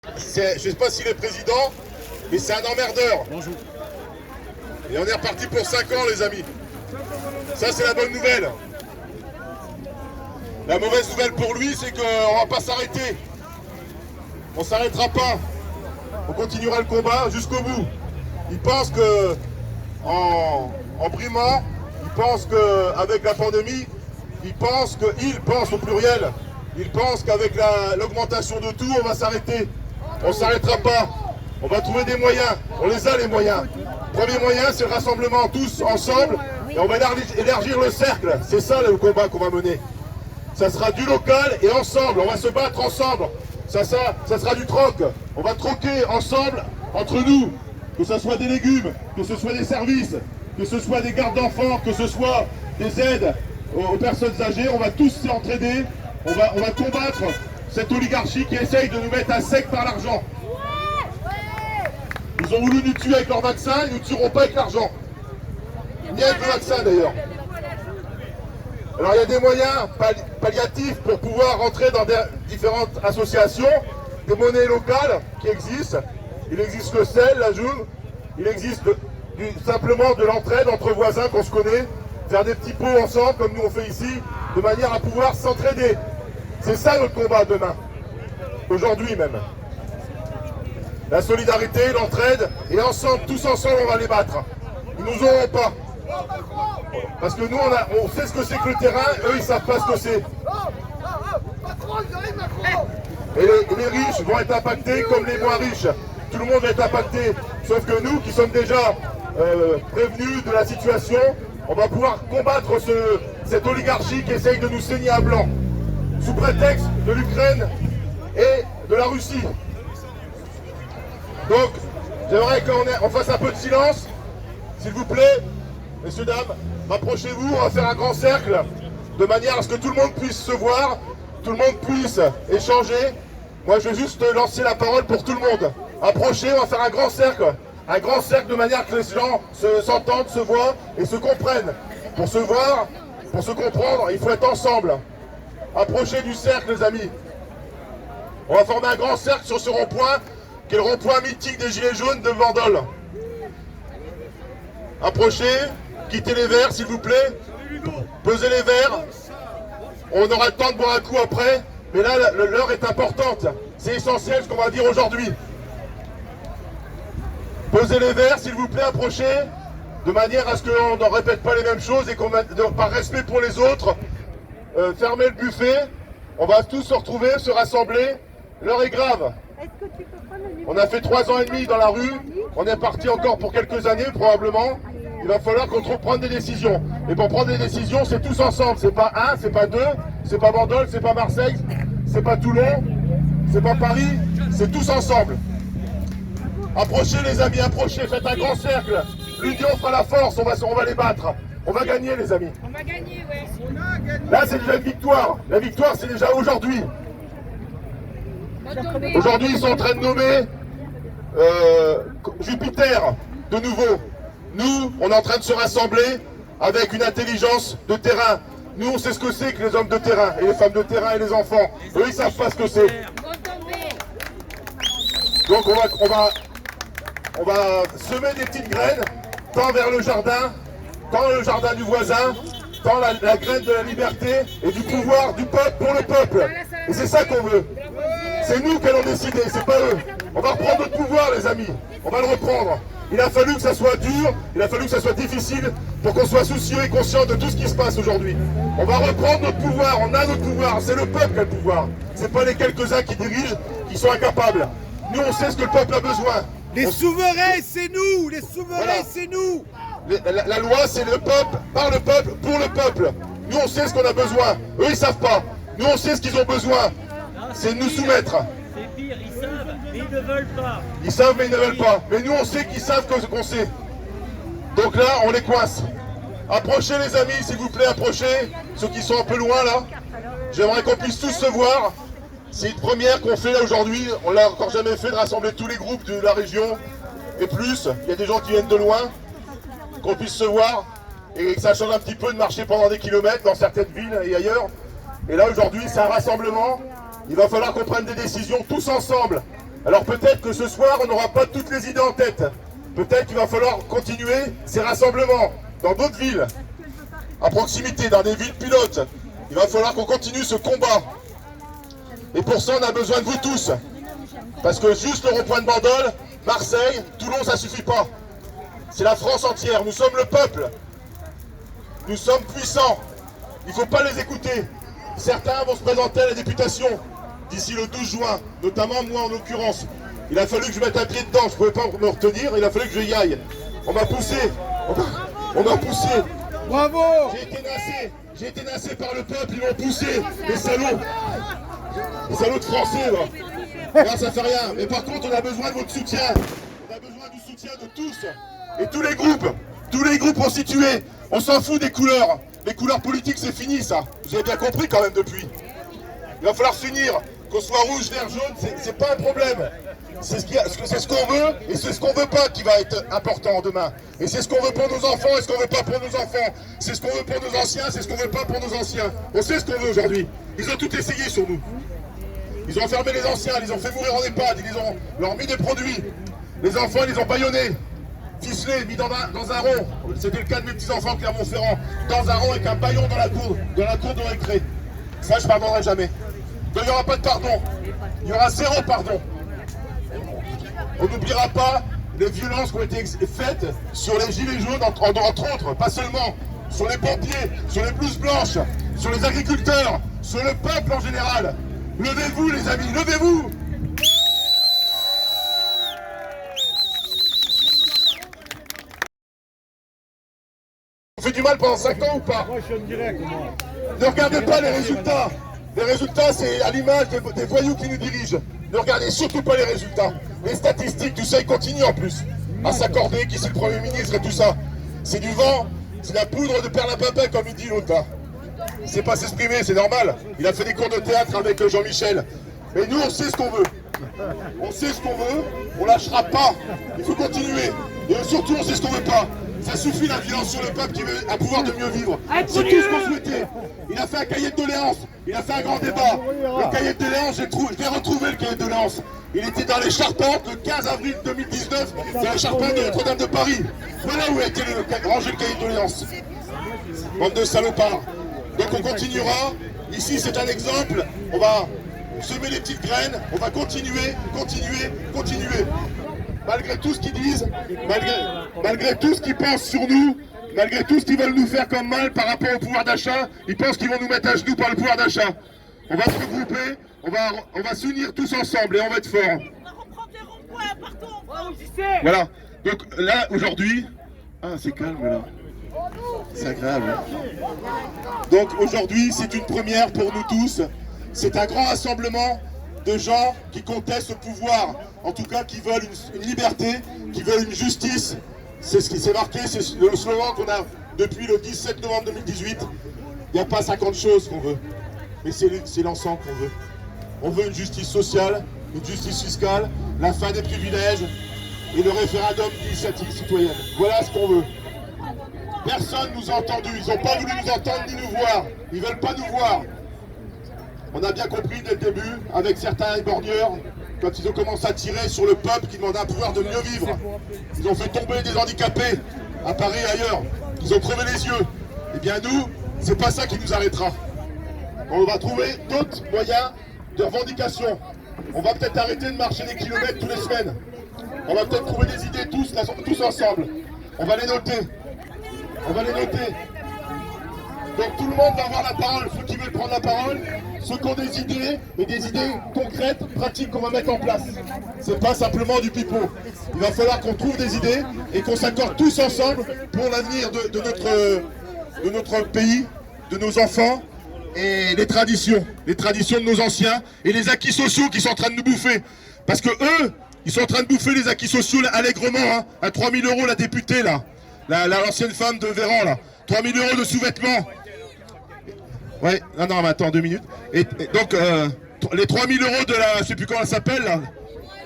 Je ne sais pas s'il est président, mais c'est un emmerdeur. Bonjour. Et on est reparti pour 5 ans, les amis. Ça, c'est la bonne nouvelle. La mauvaise nouvelle pour lui, c'est qu'on ne va pas s'arrêter. On ne s'arrêtera pas. On continuera le combat jusqu'au bout. Il pense que, en brimant, il pense qu'avec la pandémie, il pense au pluriel, il pense qu'avec l'augmentation de tout, on va s'arrêter. On ne s'arrêtera pas. On va trouver des moyens. On les a, les moyens. Premier moyen, c'est le rassemblement tous ensemble. Et on va élargir le cercle. C'est ça le combat qu'on va mener. Ça sera du local et ensemble. On va se battre ensemble. Ça sera du troc. On va troquer ensemble entre nous. Que ce soit des légumes, que ce soit des services, que ce soit des gardes d'enfants, que ce soit des aides aux personnes âgées. On va tous s'entraider. On va combattre cette oligarchie qui essaye de nous mettre à sec par l'argent. Ils ont voulu nous tuer avec leur vaccin, ils ne nous tueront pas avec l'argent. Ni avec le vaccin d'ailleurs. Alors il y a des moyens palliatifs pour pouvoir rentrer dans différentes associations, des monnaies locales qui existent. Il existe le sel, la joule, il existe simplement de l'entraide entre voisins qu'on se connaît, faire des petits pots ensemble comme nous on fait ici, de manière à pouvoir s'entraider. C'est ça notre combat demain, aujourd'hui même. La solidarité, l'entraide, et ensemble, tous ensemble, on va les battre. Ils nous auront pas. Parce que nous, on sait ce que c'est que le terrain, eux, ils savent pas ce que c'est. Et les riches vont être impactés comme les moins riches. Tout le monde va être impacté. Sauf que nous, qui sommes déjà prévenus de la situation, on va pouvoir combattre cette oligarchie qui essaye de nous saigner à blanc. Sous prétexte de l'Ukraine et de la Russie. Donc, j'aimerais qu'on fasse un peu de silence, s'il vous plaît, messieurs, dames, rapprochez-vous, on va faire un grand cercle, de manière à ce que tout le monde puisse se voir, tout le monde puisse échanger. Moi, je vais juste lancer la parole pour tout le monde. Approchez, on va faire un grand cercle de manière que les gens s'entendent, se voient et se comprennent. Pour se voir, pour se comprendre, il faut être ensemble. Approchez du cercle, les amis. On va former un grand cercle sur ce rond-point, qui est le rond-point mythique des Gilets jaunes de Bandol. Approchez, quittez les verres, s'il vous plaît. Posez les verres. On aura le temps de boire un coup après, mais là, l'heure est importante. C'est essentiel ce qu'on va dire aujourd'hui. Posez les verres, s'il vous plaît, approchez, de manière à ce qu'on ne répète pas les mêmes choses et qu'on, par respect pour les autres, fermez le buffet. On va tous se retrouver, se rassembler. L'heure est grave. On a fait 3 ans et demi dans la rue. On est parti encore pour quelques années, probablement. Il va falloir qu'on prenne des décisions. Et pour prendre des décisions, c'est tous ensemble. C'est pas un, c'est pas deux, c'est pas Bandol, c'est pas Marseille, c'est pas Toulon, c'est pas Paris, c'est tous ensemble. Approchez les amis, approchez, faites un grand cercle. L'union fera la force, on va les battre. On va gagner les amis. On va gagner, ouais. Là c'est déjà une victoire. La victoire c'est déjà aujourd'hui. Aujourd'hui ils sont en train de nommer Jupiter de nouveau. Nous, on est en train de se rassembler avec une intelligence de terrain. Nous on sait ce que c'est que les hommes de terrain et les femmes de terrain et les enfants. Eux ils savent pas ce que c'est. Donc on va semer des petites graines, tant vers le jardin du voisin, tant la graine de la liberté et du pouvoir du peuple pour le peuple. Et c'est ça qu'on veut. C'est nous qui allons décider, c'est pas eux. On va reprendre notre pouvoir les amis, on va le reprendre. Il a fallu que ça soit dur, il a fallu que ça soit difficile pour qu'on soit soucieux et conscient de tout ce qui se passe aujourd'hui. On va reprendre notre pouvoir, on a notre pouvoir, c'est le peuple qui a le pouvoir. C'est pas les quelques-uns qui dirigent, qui sont incapables. Nous on sait ce que le peuple a besoin. Les souverains, c'est nous. Les souverains, voilà. C'est nous. La loi, c'est le peuple, par le peuple, pour le peuple. Nous, on sait ce qu'on a besoin. Eux, ils savent pas. Nous, on sait ce qu'ils ont besoin. C'est de nous soumettre. C'est pire, ils savent, mais ils ne veulent pas. Ils savent, mais ils ne veulent pas. Mais nous, on sait qu'ils savent ce qu'on sait. Donc là, on les coince. Approchez, les amis, s'il vous plaît, approchez. Ceux qui sont un peu loin, là. J'aimerais qu'on puisse tous se voir. C'est une première qu'on fait là aujourd'hui, on l'a encore jamais fait de rassembler tous les groupes de la région et plus. Il y a des gens qui viennent de loin, qu'on puisse se voir et que ça change un petit peu de marcher pendant des kilomètres dans certaines villes et ailleurs. Et là aujourd'hui c'est un rassemblement, il va falloir qu'on prenne des décisions tous ensemble. Alors peut-être que ce soir, on n'aura pas toutes les idées en tête. Peut-être qu'il va falloir continuer ces rassemblements dans d'autres villes, à proximité, dans des villes pilotes. Il va falloir qu'on continue ce combat. Et pour ça, on a besoin de vous tous. Parce que juste le rond-point de Bandol, Marseille, Toulon, ça suffit pas. C'est la France entière. Nous sommes le peuple. Nous sommes puissants. Il ne faut pas les écouter. Certains vont se présenter à la députation d'ici le 12 juin, notamment moi en l'occurrence. Il a fallu que je mette un pied dedans, je ne pouvais pas me retenir, il a fallu que je y aille. On m'a poussé, on m'a poussé. Bravo! J'ai été nassé par le peuple, ils m'ont poussé, les salauds. Les salauds de français, là. Non, ça fait rien, mais par contre on a besoin de votre soutien. On a besoin du soutien de tous. Et tous les groupes constitués. On s'en fout des couleurs. Les couleurs politiques, c'est fini, ça. Vous avez bien compris quand même depuis. Il va falloir s'unir. Qu'on soit rouge, vert, jaune, c'est pas un problème. C'est ce qu'on veut et c'est ce qu'on veut pas qui va être important demain. Et c'est ce qu'on veut pour nos enfants et ce qu'on veut pas pour nos enfants. C'est ce qu'on veut pour nos anciens, c'est ce qu'on veut pas pour nos anciens. On sait ce qu'on veut aujourd'hui. Ils ont tout essayé sur nous. Ils ont enfermé les anciens, ils ont fait mourir en EHPAD, ils ont leur mis des produits. Les enfants, ils les ont bâillonnés, ficelés, mis dans un rond. C'était le cas de mes petits-enfants de Clermont-Ferrand. Dans un rond avec un bâillon dans la cour de récré. Ça, je pardonnerai jamais. Donc il n'y aura pas de pardon. Il y aura zéro pardon. On n'oubliera pas les violences qui ont été faites sur les gilets jaunes, entre autres, pas seulement, sur les pompiers, sur les blouses blanches, sur les agriculteurs, sur le peuple en général. Levez-vous les amis, levez-vous! On fait du mal pendant 5 ans ou pas? Moi, je suis en direct, moi. Ne regardez pas les résultats. Les résultats, c'est à l'image des voyous qui nous dirigent. Ne regardez surtout pas les résultats. Les statistiques, tout ça, ils continuent en plus à s'accorder, qui c'est le Premier ministre et tout ça. C'est du vent, c'est la poudre de perlimpinpin, comme il dit l'autre là. Il ne sait pas s'exprimer, c'est normal. Il a fait des cours de théâtre avec Jean-Michel. Mais nous, on sait ce qu'on veut. On sait ce qu'on veut, on lâchera pas. Il faut continuer. Et surtout, on sait ce qu'on veut pas. Ça suffit la violence sur le peuple qui veut un pouvoir de mieux vivre. C'est tout ce qu'on souhaitait. Il a fait un cahier de doléances, il a fait un grand débat. Le cahier de doléances, je l'ai retrouvé le cahier de doléances. Il était dans les charpentes le 15 avril 2019, dans les charpentes de Notre-Dame de Paris. Voilà où a été rangé le cahier de doléances. Bande de salopards. Donc on continuera. Ici c'est un exemple. On va semer les petites graines. On va continuer. Malgré tout ce qu'ils disent, malgré tout ce qu'ils pensent sur nous, malgré tout ce qu'ils veulent nous faire comme mal par rapport au pouvoir d'achat, ils pensent qu'ils vont nous mettre à genoux par le pouvoir d'achat. On va se regrouper, on va s'unir tous ensemble et on va être forts. On va reprendre des ronds-points partout en France. Voilà. Donc là, aujourd'hui... Ah, c'est calme là. C'est agréable. Donc aujourd'hui, c'est une première pour nous tous. C'est un grand rassemblement de gens qui contestent ce pouvoir, en tout cas qui veulent une liberté, qui veulent une justice. C'est ce qui s'est marqué, c'est le slogan qu'on a depuis le 17 novembre 2018. Il n'y a pas 50 choses qu'on veut, mais c'est l'ensemble qu'on veut. On veut une justice sociale, une justice fiscale, la fin des privilèges et le référendum d'initiative citoyenne. Voilà ce qu'on veut. Personne ne nous a entendus, ils n'ont pas voulu nous entendre ni nous voir, ils ne veulent pas nous voir. On a bien compris dès le début, avec certains éborgneurs, quand ils ont commencé à tirer sur le peuple qui demandait un pouvoir de mieux vivre. Ils ont fait tomber des handicapés à Paris et ailleurs. Ils ont crevé les yeux. Eh bien nous, c'est pas ça qui nous arrêtera. On va trouver d'autres moyens de revendication. On va peut-être arrêter de marcher des kilomètres tous les semaines. On va peut-être trouver des idées tous ensemble. On va les noter. Donc tout le monde va avoir la parole, ceux qui veulent prendre la parole, ceux qui ont des idées, et des idées concrètes, pratiques qu'on va mettre en place. C'est pas simplement du pipeau. Il va falloir qu'on trouve des idées et qu'on s'accorde tous ensemble pour l'avenir de notre pays, de nos enfants et les traditions de nos anciens et les acquis sociaux qui sont en train de nous bouffer. Parce que eux, ils sont en train de bouffer les acquis sociaux allègrement, hein, à 3 000 € la députée là, l'ancienne femme de Véran là, 3 000 € de sous-vêtements. Ouais, non, mais attends 2 minutes. Et donc, les 3 000 € de la, je sais plus comment elle s'appelle là,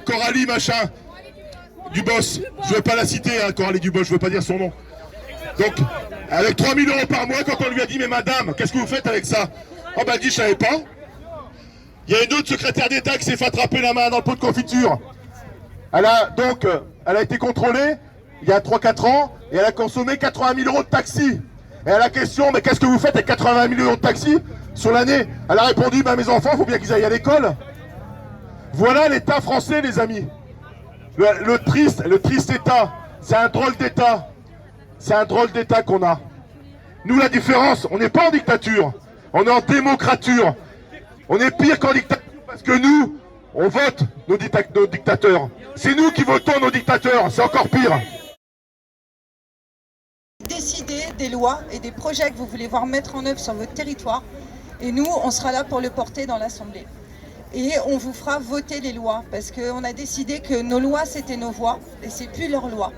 Coralie machin, Duboss. Je ne veux pas la citer, hein, Coralie Duboss, je ne veux pas dire son nom. Donc, avec 3 000 € par mois, quand on lui a dit, mais madame, qu'est-ce que vous faites avec ça? Oh bah elle dit, je savais pas. Il y a une autre secrétaire d'État qui s'est fait attraper la main dans le pot de confiture. Elle a été contrôlée il y a 3-4 ans et elle a consommé 80 000 € de taxi. Et à la question, mais qu'est-ce que vous faites avec 80 000 € de taxi sur l'année? Elle a répondu, bah mes enfants, il faut bien qu'ils aillent à l'école. Voilà l'État français, les amis. Le triste État, c'est un drôle d'État. C'est un drôle d'État qu'on a. Nous, la différence, on n'est pas en dictature, on est en démocrature. On est pire qu'en dictature parce que nous, on vote nos dictateurs. C'est nous qui votons nos dictateurs, c'est encore pire. Décider des lois et des projets que vous voulez voir mettre en œuvre sur votre territoire. Et nous, on sera là pour le porter dans l'Assemblée. Et on vous fera voter les lois, parce qu'on a décidé que nos lois, c'était nos voix, et c'est plus leurs lois.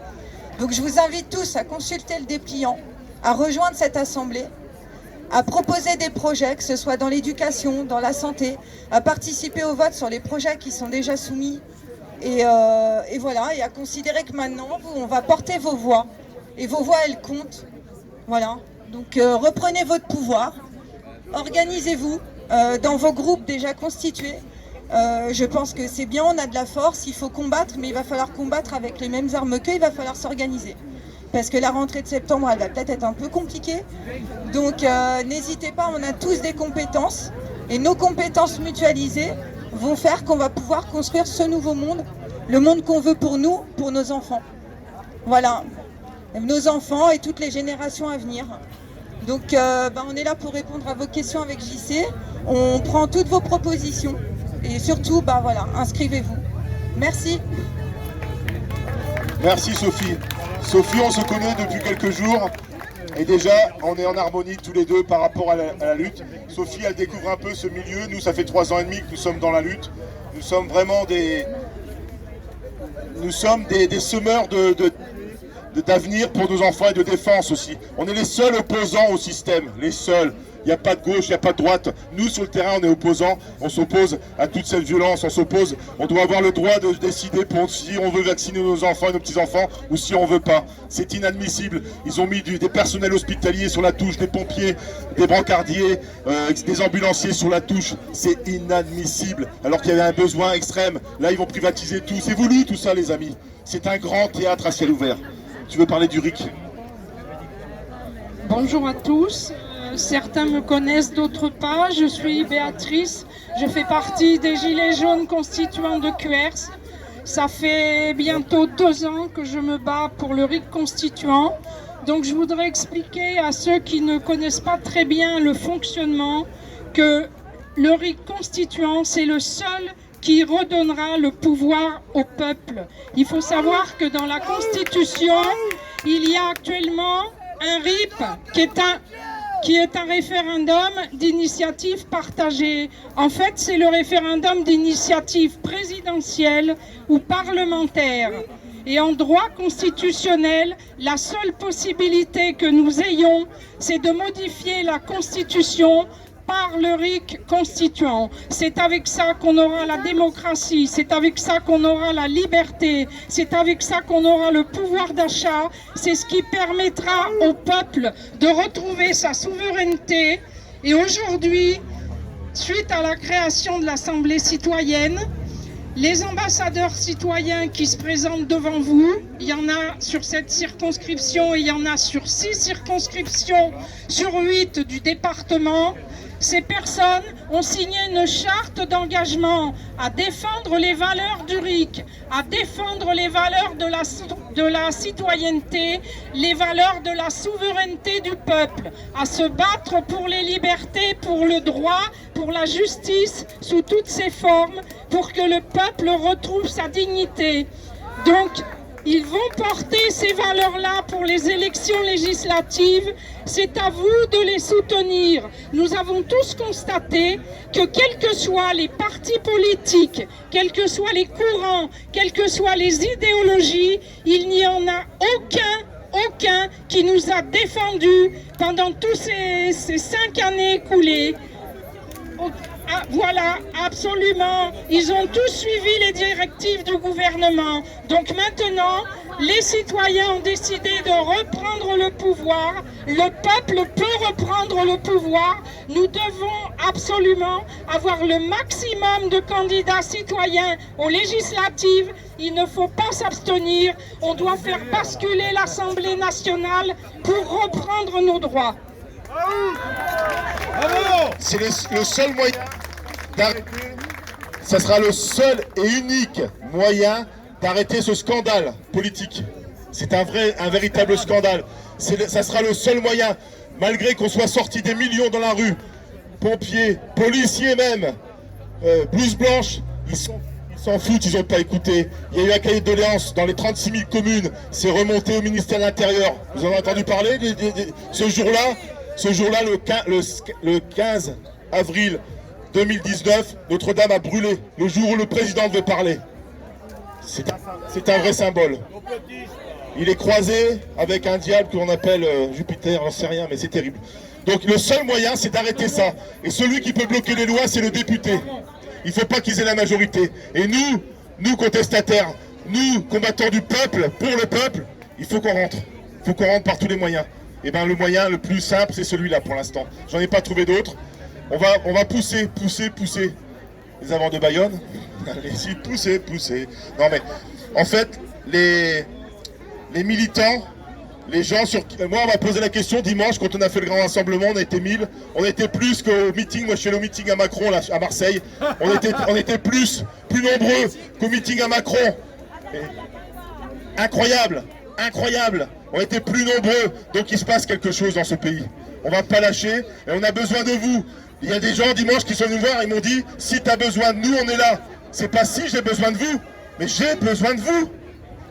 Donc je vous invite tous à consulter le dépliant, à rejoindre cette Assemblée, à proposer des projets, que ce soit dans l'éducation, dans la santé, à participer au vote sur les projets qui sont déjà soumis. Et voilà, et à considérer que maintenant, on va porter vos voix. Et vos voix, elles comptent. Voilà. Donc reprenez votre pouvoir, organisez-vous dans vos groupes déjà constitués. Je pense que c'est bien, on a de la force, il faut combattre, mais il va falloir combattre avec les mêmes armes qu'eux, il va falloir s'organiser. Parce que la rentrée de septembre, elle va peut-être être un peu compliquée. Donc n'hésitez pas, on a tous des compétences. Et nos compétences mutualisées vont faire qu'on va pouvoir construire ce nouveau monde. Le monde qu'on veut pour nous, pour nos enfants. Voilà. Nos enfants et toutes les générations à venir. Donc on est là pour répondre à vos questions avec JC. On prend toutes vos propositions. Et surtout, voilà, inscrivez-vous. Merci. Merci Sophie. Sophie, on se connaît depuis quelques jours. Et déjà, on est en harmonie tous les deux par rapport à la lutte. Sophie, elle découvre un peu ce milieu. Nous, ça fait 3 ans et demi que nous sommes dans la lutte. Nous sommes vraiment des semeurs d'avenir pour nos enfants et de défense aussi. On est les seuls opposants au système, les seuls. Il n'y a pas de gauche, il n'y a pas de droite. Nous, sur le terrain, on est opposants. On s'oppose à toute cette violence. On doit avoir le droit de décider pour si on veut vacciner nos enfants et nos petits-enfants ou si on ne veut pas. C'est inadmissible. Ils ont mis des personnels hospitaliers sur la touche, des pompiers, des brancardiers, des ambulanciers sur la touche. C'est inadmissible. Alors qu'il y avait un besoin extrême. Là, ils vont privatiser tout. C'est voulu tout ça, les amis. C'est un grand théâtre à ciel ouvert. Tu veux parler du RIC? Bonjour à tous. Certains me connaissent, d'autres pas. Je suis Béatrice. Je fais partie des Gilets jaunes constituants de QERS. Ça fait bientôt 2 ans que je me bats pour le RIC constituant. Donc je voudrais expliquer à ceux qui ne connaissent pas très bien le fonctionnement que le RIC constituant, c'est le seul qui redonnera le pouvoir au peuple. Il faut savoir que dans la Constitution, il y a actuellement un RIP qui est un référendum d'initiative partagée. En fait, c'est le référendum d'initiative présidentielle ou parlementaire. Et en droit constitutionnel, la seule possibilité que nous ayons, c'est de modifier la Constitution par le RIC constituant. C'est avec ça qu'on aura la démocratie, c'est avec ça qu'on aura la liberté, c'est avec ça qu'on aura le pouvoir d'achat, c'est ce qui permettra au peuple de retrouver sa souveraineté. Et aujourd'hui, suite à la création de l'Assemblée citoyenne, les ambassadeurs citoyens qui se présentent devant vous, il y en a sur cette circonscription et il y en a sur 6 circonscriptions sur 8 du département. Ces personnes ont signé une charte d'engagement à défendre les valeurs du RIC, à défendre les valeurs de la citoyenneté, les valeurs de la souveraineté du peuple, à se battre pour les libertés, pour le droit, pour la justice sous toutes ses formes, pour que le peuple retrouve sa dignité. Donc, ils vont porter ces valeurs-là pour les élections législatives. C'est à vous de les soutenir. Nous avons tous constaté que quels que soient les partis politiques, quels que soient les courants, quelles que soient les idéologies, il n'y en a aucun qui nous a défendus pendant tous ces 5 années écoulées. Ah, voilà, absolument. Ils ont tous suivi les directives du gouvernement. Donc maintenant, les citoyens ont décidé de reprendre le pouvoir. Le peuple peut reprendre le pouvoir. Nous devons absolument avoir le maximum de candidats citoyens aux législatives. Il ne faut pas s'abstenir. On doit faire basculer l'Assemblée nationale pour reprendre nos droits. C'est le seul moyen d'arrêter. Ça sera le seul et unique moyen d'arrêter ce scandale politique. C'est un véritable scandale. Ça sera le seul moyen, malgré qu'on soit sorti des millions dans la rue, pompiers, policiers même, blouse blanche, ils s'en foutent, ils n'ont pas écouté. Il y a eu un cahier de doléances dans les 36 000 communes, c'est remonté au ministère de l'Intérieur. Vous en avez entendu parler ce jour-là, le 15 avril 2019, Notre-Dame a brûlé, le jour où le président devait parler. C'est un vrai symbole. Il est croisé avec un diable qu'on appelle Jupiter, j'en sais rien, mais c'est terrible. Donc le seul moyen, c'est d'arrêter ça. Et celui qui peut bloquer les lois, c'est le député. Il ne faut pas qu'ils aient la majorité. Et nous contestataires, nous, combattants du peuple, pour le peuple, il faut qu'on rentre. Il faut qu'on rentre par tous les moyens. Et bien le moyen le plus simple, c'est celui-là pour l'instant. J'en ai pas trouvé d'autres. On va pousser les avants de Bayonne. Allez-y, pousser. Non mais, en fait, les militants, les gens sur... Moi, on m'a posé la question dimanche, quand on a fait le grand rassemblement, on a été 1000. On était plus qu'au meeting. Moi, je suis allé au meeting à Macron, là, à Marseille. On était plus nombreux qu'au meeting à Macron. Et... Incroyable. On était plus nombreux. Donc, il se passe quelque chose dans ce pays. On va pas lâcher et on a besoin de vous. Il y a des gens dimanche qui sont venus me voir, ils m'ont dit, si tu as besoin de nous, on est là. C'est pas si j'ai besoin de vous, mais j'ai besoin de vous.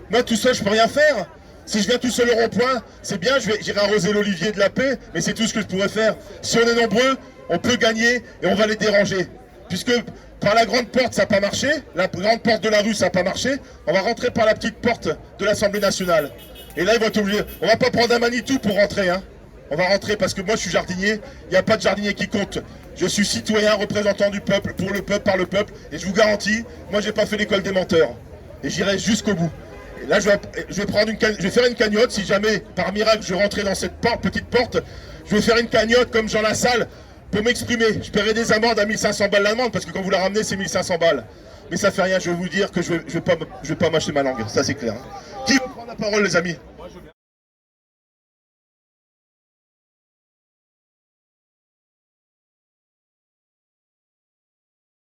Moi, tout seul, je peux rien faire. Si je viens tout seul au rond-point, c'est bien, j'irai arroser l'olivier de la paix, mais c'est tout ce que je pourrais faire. Si on est nombreux, on peut gagner et on va les déranger. Puisque par la grande porte, ça n'a pas marché, la grande porte de la rue, ça n'a pas marché, on va rentrer par la petite porte de l'Assemblée nationale. Et là, ils vont être obligés. On va pas prendre un Manitou pour rentrer, hein. On va rentrer parce que moi, je suis jardinier, il n'y a pas de jardinier qui compte. Je suis citoyen, représentant du peuple, pour le peuple, par le peuple, et je vous garantis, moi, j'ai pas fait l'école des menteurs. Et j'irai jusqu'au bout. Et là, je vais faire une cagnotte, si jamais, par miracle, je rentrais dans cette petite porte, je vais faire une cagnotte comme Jean Lassalle pour m'exprimer. Je paierai des amendes à 1500 balles l'amende, parce que quand vous la ramenez, c'est 1500 balles. Mais ça fait rien, je vais vous dire que je vais pas m'acheter ma langue, ça c'est clair. Qui veut prendre la parole, les amis ?